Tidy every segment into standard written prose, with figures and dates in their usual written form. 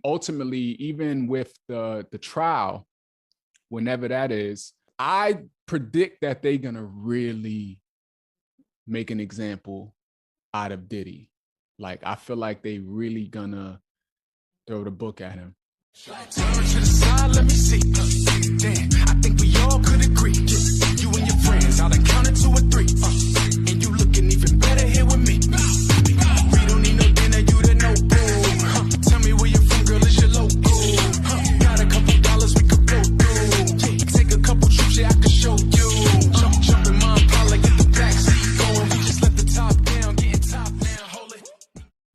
ultimately, even with the trial, whenever that is, I predict that they're gonna really make an example out of Diddy. Like, I feel like they really gonna throw the book at him. Turn to the side, let me see. Damn, I think we all could agree. You and your friends, I'll count it 2 or 3. And you looking even better here with me. We don't need no dinner, you the no boo. Tell me where you're from, girl, is your local? Got a couple dollars we could blow through. Take a couple trips, yeah, I can show you. Jump in my Impala, get the backseat going. We just let the top down, getting top now, hold it.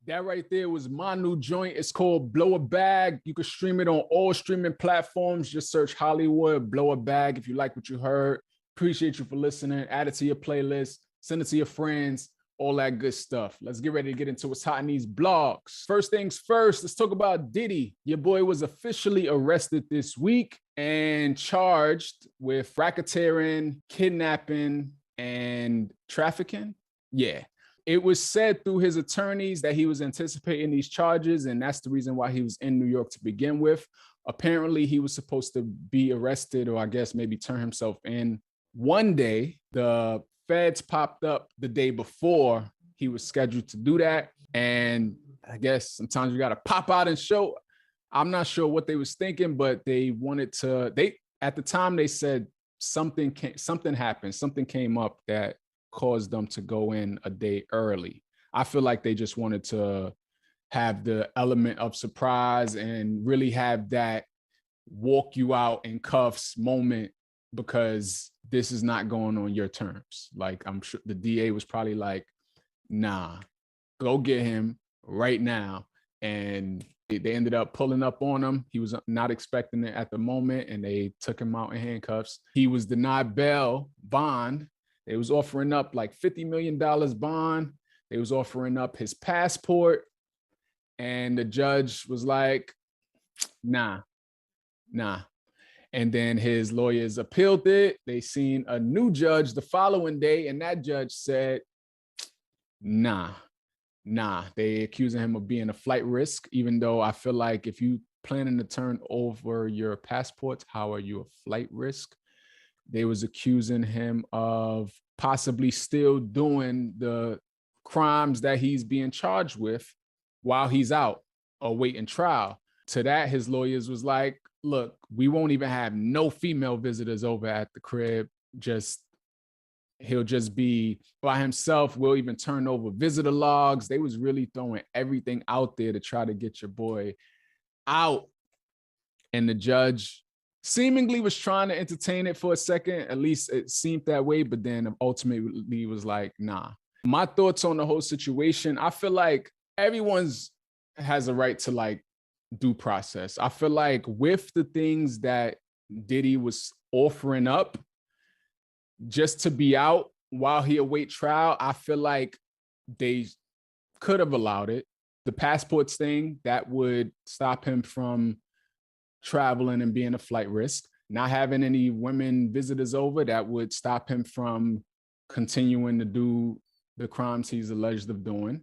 That right there was my new joint. It's called Blow a Bag. You can stream it on all streaming platforms. Just search Holliewood, Blow a Bag if you like what you heard. Appreciate you for listening. Add it to your playlist. Send it to your friends. All that good stuff. Let's get ready to get into what's hot in these blogs. First things first, let's talk about Diddy. Your boy was officially arrested this week and charged with racketeering, kidnapping, and trafficking. Yeah. It was said through his attorneys that he was anticipating these charges, and that's the reason why he was in New York to begin with. Apparently, he was supposed to be arrested, or I guess maybe turn himself in one day. The feds popped up the day before he was scheduled to do that. And I guess sometimes you got to pop out and show. I'm not sure what they was thinking, but they wanted to, at the time they said something happened, something came up that caused them to go in a day early. I feel like they just wanted to have the element of surprise and really have that walk you out in cuffs moment, because this is not going on your terms. Like, I'm sure the DA was probably like, nah, go get him right now. And they ended up pulling up on him. He was not expecting it at the moment, and they took him out in handcuffs. He was denied bail bond. They was offering up like $50 million bond. They was offering up his passport. And the judge was like, nah. And then his lawyers appealed it. They seen a new judge the following day, and that judge said, nah. They accusing him of being a flight risk, even though I feel like if you planning to turn over your passports, how are you a flight risk? They was accusing him of possibly still doing the crimes that he's being charged with while he's out or waiting trial. To that, his lawyers was like, look, we won't even have no female visitors over at the crib. He'll just be by himself. We'll even turn over visitor logs. They was really throwing everything out there to try to get your boy out. And the judge seemingly was trying to entertain it for a second. At least it seemed that way. But then ultimately was like, nah. My thoughts on the whole situation, I feel like everyone's has a right to like due process. I feel like with the things that Diddy was offering up just to be out while he await trial, I feel like they could have allowed it. The passports thing, that would stop him from traveling and being a flight risk. Not having any women visitors over, that would stop him from continuing to do the crimes he's alleged of doing.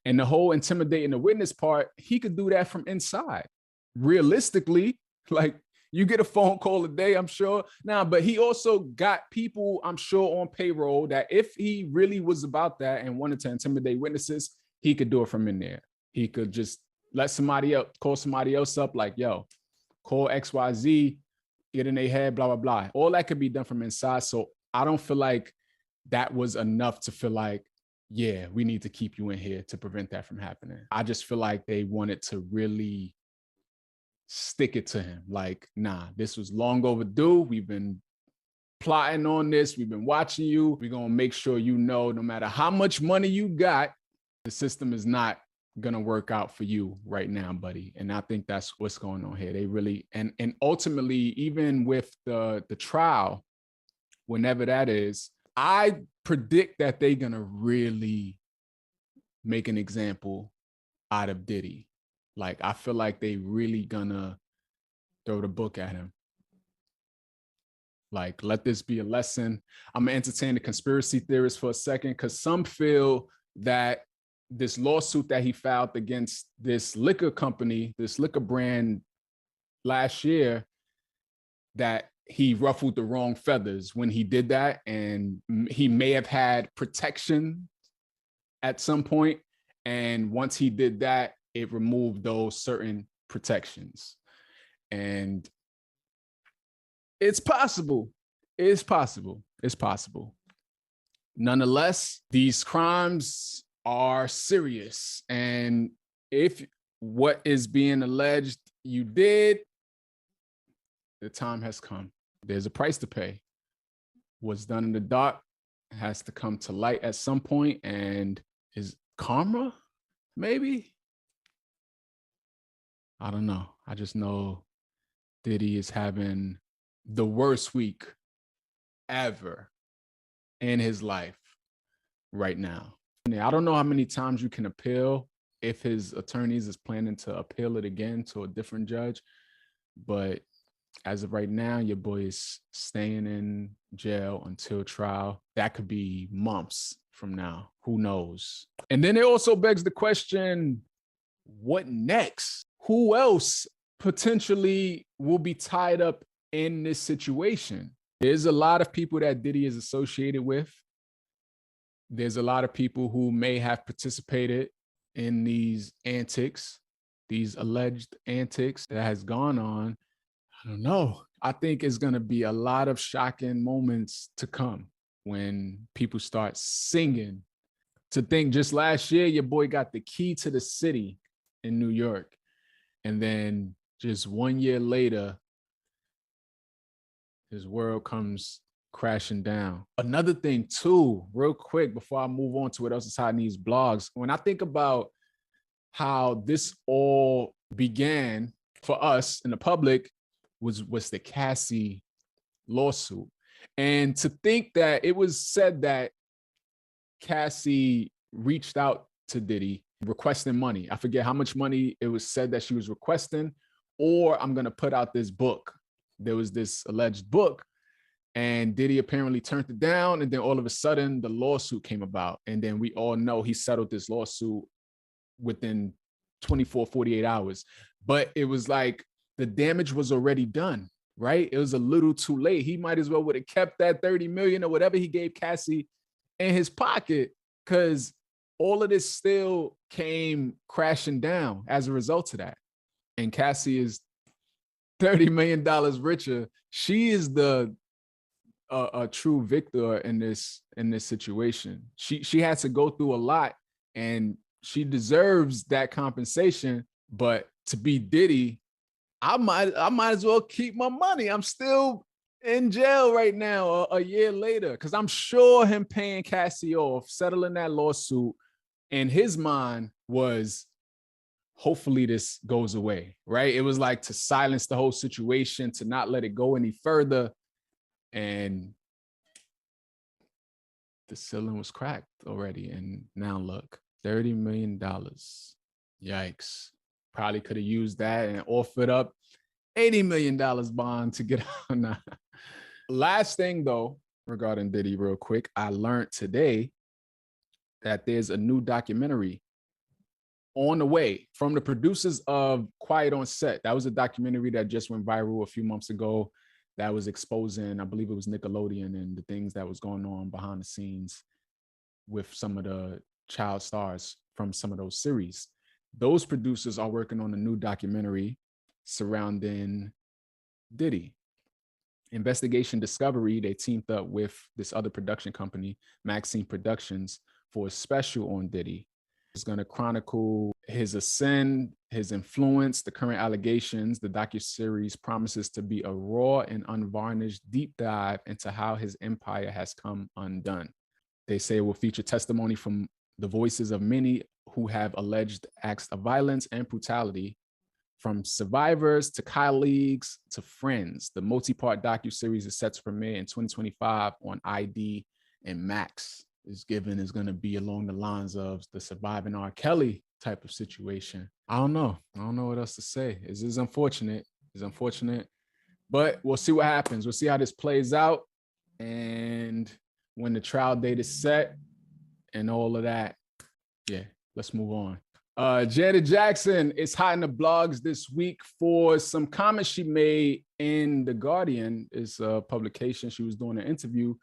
And the whole intimidating the witness part, he could do that from inside. Realistically, like, you get a phone call a day, I'm sure. But he also got people, I'm sure, on payroll that if he really was about that and wanted to intimidate witnesses, he could do it from in there. He could just let somebody else, call somebody else up like, yo, call XYZ, get in their head, blah, blah, blah. All that could be done from inside. So I don't feel like that was enough to feel like, yeah, we need to keep you in here to prevent that from happening. I just feel like they wanted to really stick it to him. Like, nah, this was long overdue. We've been plotting on this. We've been watching you. We're going to make sure you know, no matter how much money you got, the system is not going to work out for you right now, buddy. And I think that's what's going on here. They really, and ultimately, even with the trial, whenever that is, I predict that they're going to really make an example out of Diddy. Like, I feel like they really gonna throw the book at him. Like, let this be a lesson. I'm gonna entertain the conspiracy theorists for a second, because some feel that this lawsuit that he filed against this liquor company, this liquor brand last year, that he ruffled the wrong feathers when he did that. And he may have had protection at some point. And once he did that, it removed those certain protections. And it's possible. It's possible. It's possible. Nonetheless, these crimes are serious. And if what is being alleged you did, the time has come. There's a price to pay. What's done in the dark has to come to light at some point. And is karma, maybe? I don't know. I just know Diddy is having the worst week ever in his life right now. I don't know how many times you can appeal if his attorneys is planning to appeal it again to a different judge. But as of right now, your boy is staying in jail until trial. That could be months from now. Who knows? And then it also begs the question, what next? Who else potentially will be tied up in this situation? There's a lot of people that Diddy is associated with. There's a lot of people who may have participated in these antics, these alleged antics that has gone on. I don't know. I think it's going to be a lot of shocking moments to come when people start singing. To think just last year, your boy got the key to the city in New York. And then just 1 year later, his world comes crashing down. Another thing too, real quick, before I move on to what else is hot in these blogs, when I think about how this all began for us in the public was the Cassie lawsuit. And to think that it was said that Cassie reached out to Diddy requesting money. I forget how much money it was said that she was requesting, or I'm going to put out this book. There was this alleged book, and Diddy apparently turned it down. And then all of a sudden the lawsuit came about. And then we all know he settled this lawsuit within 24, 48 hours. But it was like the damage was already done, right? It was a little too late. He might as well would have kept that 30 million or whatever he gave Cassie in his pocket, because all of this still came crashing down as a result of that. And Cassie is $30 million richer. She is a true victor in this situation. She had to go through a lot, and she deserves that compensation. But to be Diddy, I might as well keep my money. I'm still in jail right now a year later, because I'm sure him paying Cassie off, settling that lawsuit, in his mind was, hopefully this goes away, right? It was like to silence the whole situation, to not let it go any further. And the ceiling was cracked already. And now look, $30 million. Yikes. Probably could have used that and offered up $80 million bond to get out. Nah. Last thing though, regarding Diddy real quick, I learned today that there's a new documentary on the way from the producers of Quiet on Set. That was a documentary that just went viral a few months ago that was exposing, I believe it was Nickelodeon, and the things that was going on behind the scenes with some of the child stars from some of those series. Those producers are working on a new documentary surrounding Diddy. Investigation Discovery, they teamed up with this other production company, Maxine Productions, for a special on Diddy. It's going to chronicle his ascent, his influence, the current allegations. The docuseries promises to be a raw and unvarnished deep dive into how his empire has come undone. They say it will feature testimony from the voices of many who have alleged acts of violence and brutality, from survivors to colleagues to friends. The multi-part docuseries is set to premiere in 2025 on ID and Max. Is going to be along the lines of the Surviving R. Kelly type of situation. I don't know what else to say. It's unfortunate. It's unfortunate, but we'll see what happens. We'll see how this plays out. And when the trial date is set and all of that, yeah, Let's move on. Janet Jackson is hot in the blogs this week for some comments she made in The Guardian. It's a publication. She was doing an interview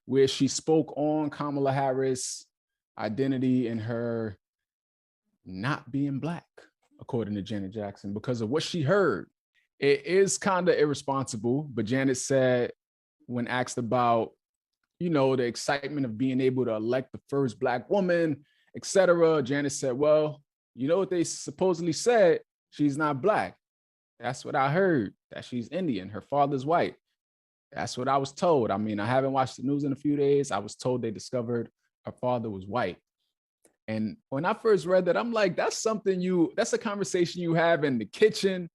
where she spoke on Kamala Harris' identity and her not being Black, according to Janet Jackson, because of what she heard. It is kind of irresponsible, but Janet said when asked about, the excitement of being able to elect the first Black woman, etc., Janet said, well, you know what they supposedly said? She's not Black. That's what I heard, that she's Indian. Her father's white. That's what I was told. I mean, I haven't watched the news in a few days. I was told they discovered her father was white. And when I first read that, I'm like, that's a conversation you have in the kitchen,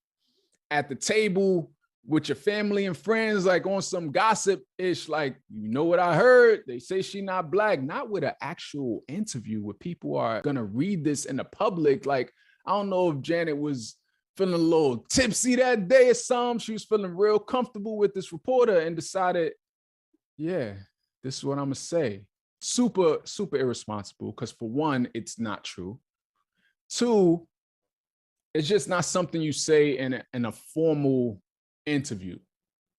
at the table, with your family and friends, like on some gossip-ish, like, you know what I heard? They say she not Black, not with an actual interview where people are gonna read this in the public. Like, I don't know if Janet was feeling a little tipsy that day or something. She was feeling real comfortable with this reporter and decided, yeah, this is what I'm gonna say. Super, super irresponsible, because for one, it's not true. Two, it's just not something you say in a formal interview,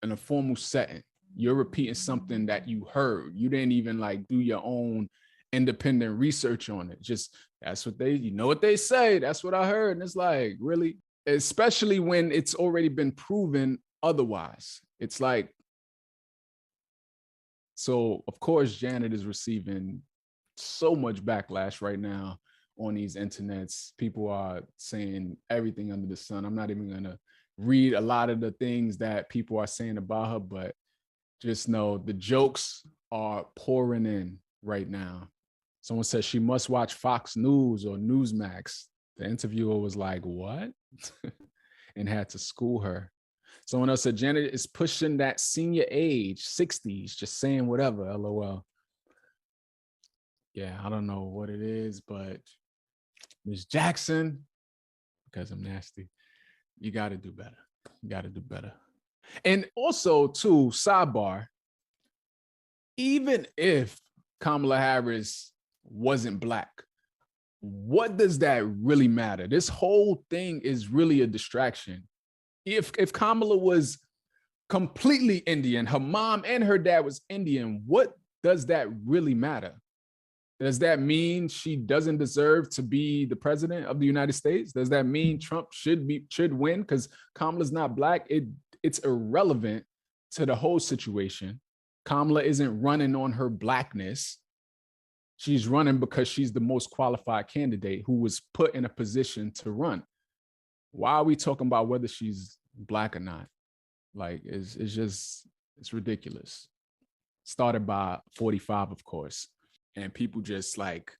in a formal setting. You're repeating something that you heard. You didn't even like do your own independent research on it. Just that's what what they say. That's what I heard. And it's like, really? Especially when it's already been proven otherwise. It's like, so of course, Janet is receiving so much backlash right now on these internets. People are saying everything under the sun. I'm not even gonna read a lot of the things that people are saying about her, but just know the jokes are pouring in right now. Someone said she must watch Fox News or Newsmax. The interviewer was like, what? And had to school her. Someone else said Janet is pushing that senior age, 60s, just saying whatever, LOL. Yeah, I don't know what it is, but Ms. Jackson, because I'm nasty, you got to do better. You got to do better. And also, too, sidebar, even if Kamala Harris wasn't Black, what does that really matter? This whole thing is really a distraction. If Kamala was completely Indian, her mom and her dad was Indian, what does that really matter? Does that mean she doesn't deserve to be the president of the United States? Does that mean Trump should win because Kamala's not Black? It's irrelevant to the whole situation. Kamala isn't running on her Blackness. She's running because she's the most qualified candidate who was put in a position to run. Why are we talking about whether she's Black or not? Like, it's ridiculous. Started by 45, of course. And people just like,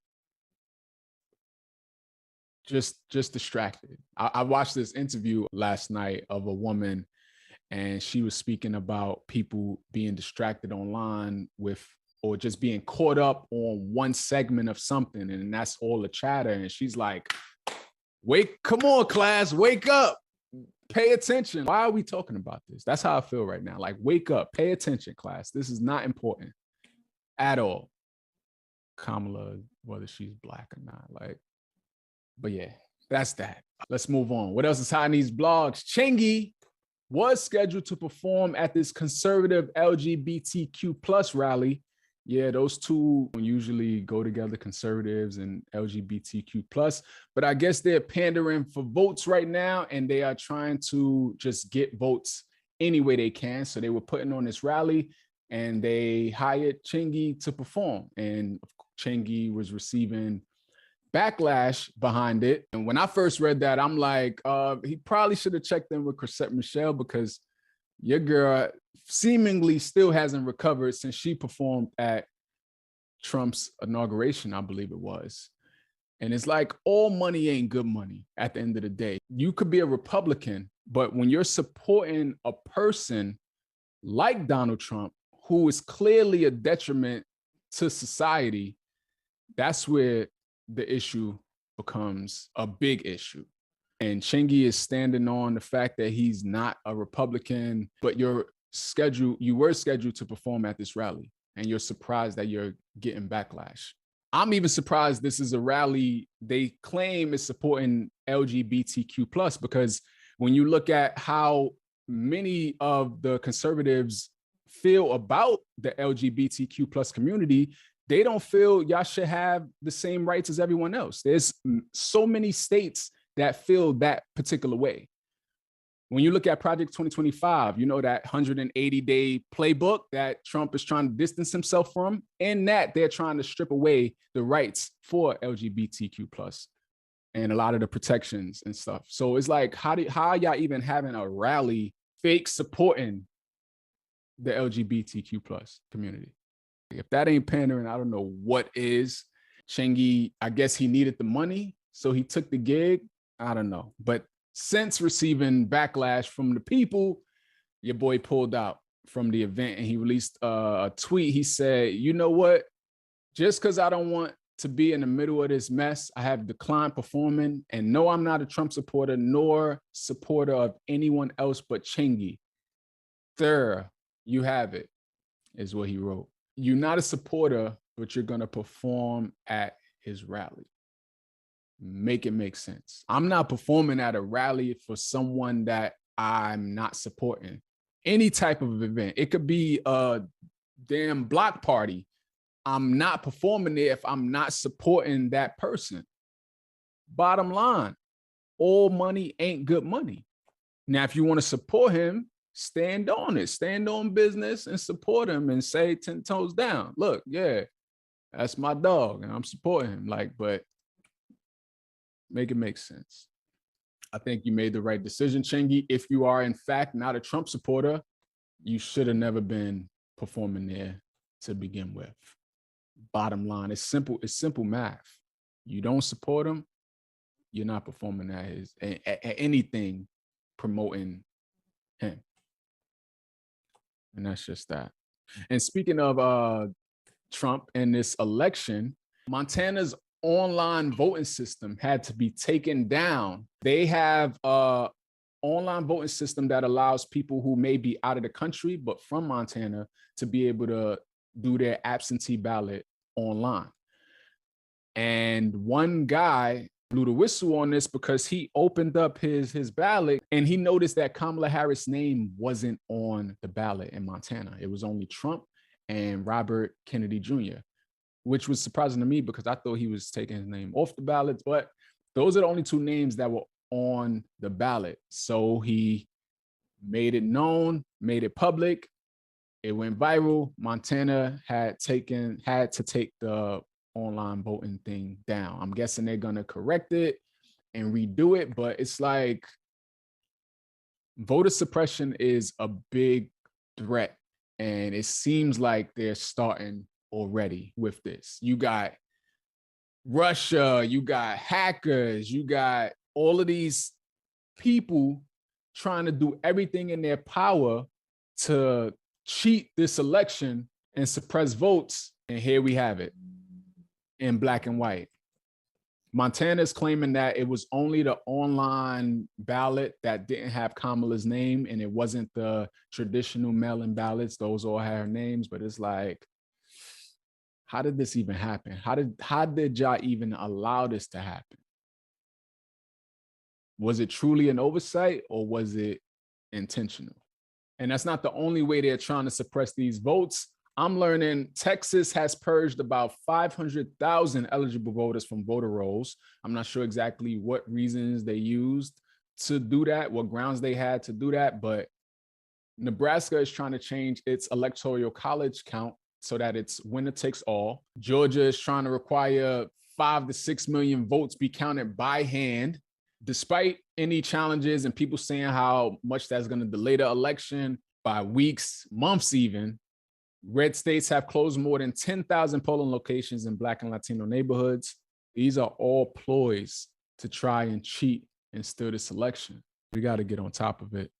just distracted. I watched this interview last night of a woman, and she was speaking about people being distracted online with, or just being caught up on one segment of something, and that's all the chatter. And she's like, come on, class, wake up, pay attention. Why are we talking about this? That's how I feel right now. Like, wake up, pay attention, class. This is not important at all. Kamala, whether she's Black or not, like, but yeah, that's that. Let's move on. What else is hot in these blogs? Chingy was scheduled to perform at this conservative LGBTQ plus rally. Yeah, those two usually go together, conservatives and LGBTQ plus, but I guess they're pandering for votes right now, and they are trying to just get votes any way they can. So they were putting on this rally, and they hired Chingy to perform, and Chingy was receiving backlash behind it. And when I first read that, I'm like, he probably should have checked in with Chrisette Michele, because your girl seemingly still hasn't recovered since she performed at Trump's inauguration, I believe it was. And it's like, all money ain't good money at the end of the day. You could be a Republican, but when you're supporting a person like Donald Trump, who is clearly a detriment to society, that's where the issue becomes a big issue. And Chingy is standing on the fact that he's not a Republican, but you were scheduled to perform at this rally, and you're surprised that you're getting backlash. I'm even surprised this is a rally they claim is supporting LGBTQ plus, because when you look at how many of the conservatives feel about the LGBTQ plus community, they don't feel y'all should have the same rights as everyone else. There's so many states that feel that particular way. When you look at Project 2025, you know, that 180-day playbook that Trump is trying to distance himself from, in that they're trying to strip away the rights for LGBTQ plus and a lot of the protections and stuff. So it's like, how are y'all even having a rally fake supporting the LGBTQ plus community? If that ain't pandering, I don't know what is. Chingy, I guess he needed the money, so he took the gig. I don't know. But since receiving backlash from the people, your boy pulled out from the event, and he released a tweet. He said, you know what? Just because I don't want to be in the middle of this mess, I have declined performing. And no, I'm not a Trump supporter, nor supporter of anyone else but Chingy. There, you have it, is what he wrote. You're not a supporter, but you're going to perform at his rally. Make it make sense. I'm not performing at a rally for someone that I'm not supporting. Any type of event. It could be a damn block party. I'm not performing there if I'm not supporting that person. Bottom line, all money ain't good money. Now, if you want to support him, stand on it. Stand on business and support him and say 10 toes down. Look, yeah, that's my dog and I'm supporting him. Like, but make it make sense. I think you made the right decision, Chingy. If you are, in fact, not a Trump supporter, you should have never been performing there to begin with. Bottom line, it's simple math. You don't support him, you're not performing at anything promoting him. And that's just that. And speaking of Trump and this election, Montana's online voting system had to be taken down. They have an online voting system that allows people who may be out of the country but from Montana to be able to do their absentee ballot online. And one guy blew the whistle on this because he opened up his ballot and he noticed that Kamala Harris' name wasn't on the ballot in Montana. It was only Trump and Robert Kennedy Jr., which was surprising to me because I thought he was taking his name off the ballots, but those are the only two names that were on the ballot. So he made it known, made it public. It went viral. Montana had to take the online voting thing down. I'm guessing they're going to correct it and redo it, but it's like voter suppression is a big threat. And it seems like they're starting already with this. You got Russia, you got hackers, you got all of these people trying to do everything in their power to cheat this election and suppress votes. And here we have it in black and white. Montana is claiming that it was only the online ballot that didn't have Kamala's name, and it wasn't the traditional mail-in ballots. Those all had her names, but it's like, how did this even happen? How did y'all even allow this to happen? Was it truly an oversight or was it intentional? And that's not the only way they're trying to suppress these votes. I'm learning Texas has purged about 500,000 eligible voters from voter rolls. I'm not sure exactly what reasons they used to do that, what grounds they had to do that, but Nebraska is trying to change its electoral college count so that it's winner takes all. Georgia is trying to require 5 to 6 million votes be counted by hand, despite any challenges and people saying how much that's going to delay the election by weeks, months even. Red states have closed more than 10,000 polling locations in Black and Latino neighborhoods. These are all ploys to try and cheat and steal this election. We got to get on top of it.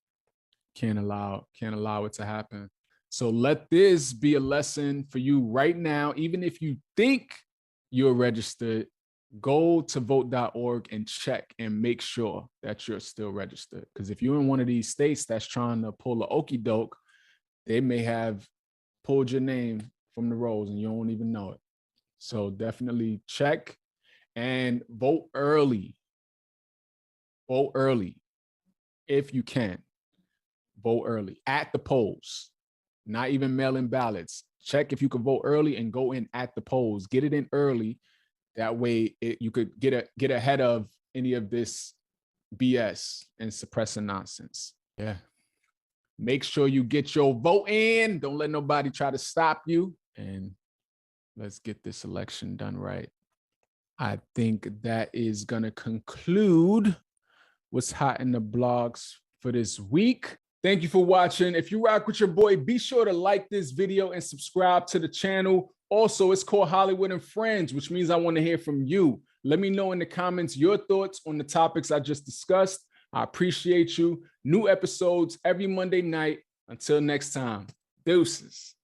Can't allow it to happen. So let this be a lesson for you right now. Even if you think you're registered, go to vote.org and check and make sure that you're still registered. Because if you're in one of these states that's trying to pull a okie doke, they may have pulled your name from the rolls and you don't even know it. So definitely check and vote early. Vote early if you can. Vote early at the polls, not even mail-in ballots. Check if you can vote early and go in at the polls. Get it in early. That way you could get ahead of any of this BS and suppressing nonsense. Yeah. Make sure you get your vote in. Don't let nobody try to stop you. And let's get this election done right. I think that is going to conclude what's hot in the blogs for this week. Thank you for watching. If you rock with your boy, be sure to like this video and subscribe to the channel. Also, it's called Holliewood and Friends, which means I want to hear from you. Let me know in the comments your thoughts on the topics I just discussed. I appreciate you. New episodes every Monday night. Until next time, deuces.